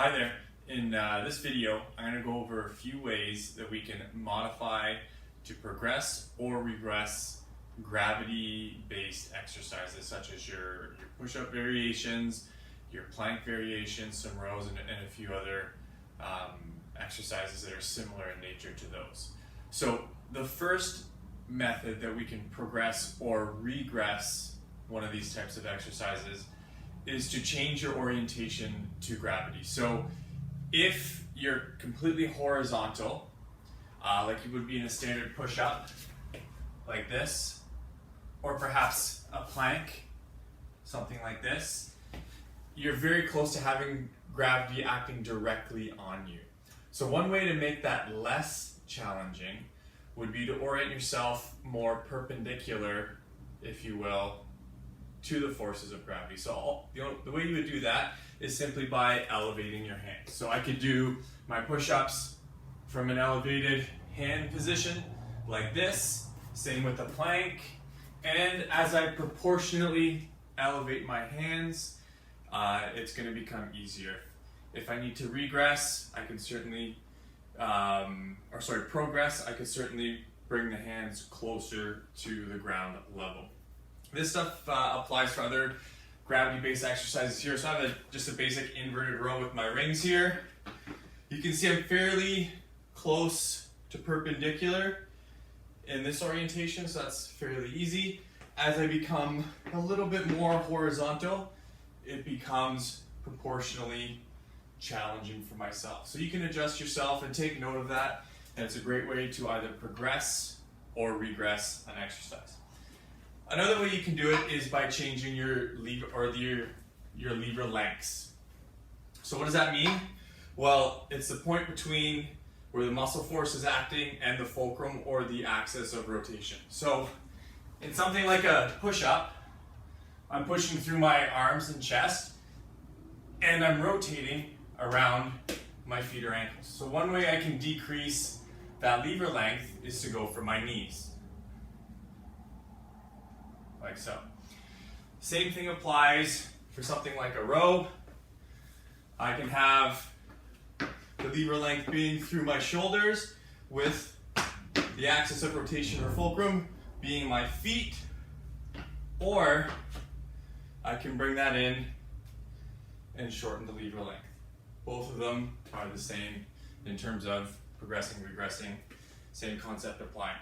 Hi there. In this video, I'm going to go over a few ways that we can modify to progress or regress gravity-based exercises such as your push-up variations, your plank variations, some rows, and a few other exercises that are similar in nature to those. So the first method that we can progress or regress one of these types of exercises is to change your orientation to gravity. So if you're completely horizontal, like you would be in a standard push-up, like this, or perhaps a plank, something like this, you're very close to having gravity acting directly on you. So one way to make that less challenging would be to orient yourself more perpendicular, if you will, to the forces of gravity. So the way you would do that is simply by elevating your hands. So I could do my push-ups from an elevated hand position like this, same with the plank, and as I proportionally elevate my hands, it's going to become easier. If I need to regress, I can certainly, progress, I could certainly bring the hands closer to the ground level. This stuff applies for other gravity-based exercises here. So I have just a basic inverted row with my rings here. You can see I'm fairly close to perpendicular in this orientation, so that's fairly easy. As I become a little bit more horizontal, it becomes proportionally challenging for myself. So you can adjust yourself and take note of that, and it's a great way to either progress or regress an exercise. Another way you can do it is by changing your lever or your lever lengths. So what does that mean? Well, it's the point between where the muscle force is acting and the fulcrum or the axis of rotation. So in something like a push-up, I'm pushing through my arms and chest, and I'm rotating around my feet or ankles. So one way I can decrease that lever length is to go for my knees, like so. Same thing applies for something like a row. I can have the lever length being through my shoulders with the axis of rotation or fulcrum being my feet, or I can bring that in and shorten the lever length. Both of them are the same in terms of progressing, regressing, same concept applying.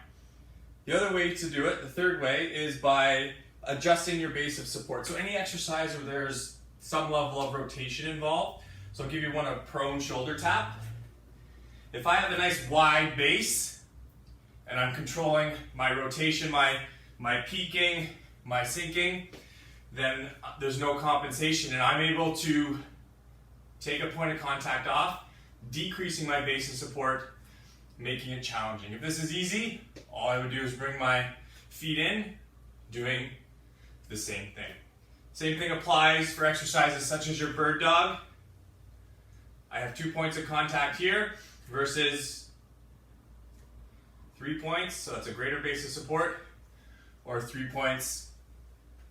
The other way to do it, the third way, is by adjusting your base of support. So any exercise where there's some level of rotation involved, so I'll give you one of prone shoulder tap. If I have a nice wide base and I'm controlling my rotation, my peaking, my sinking, then there's no compensation and I'm able to take a point of contact off, decreasing my base of support, making it challenging. If this is easy, all I would do is bring my feet in, doing the same thing. Same thing applies for exercises such as your bird dog. I have 2 points of contact here versus 3 points, so that's a greater base of support, or 3 points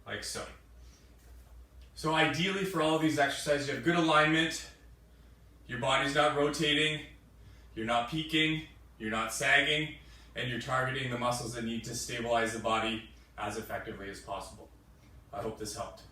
like so. So ideally for all of these exercises, you have good alignment, your body's not rotating, you're not peaking, you're not sagging, and you're targeting the muscles that need to stabilize the body as effectively as possible. I hope this helped.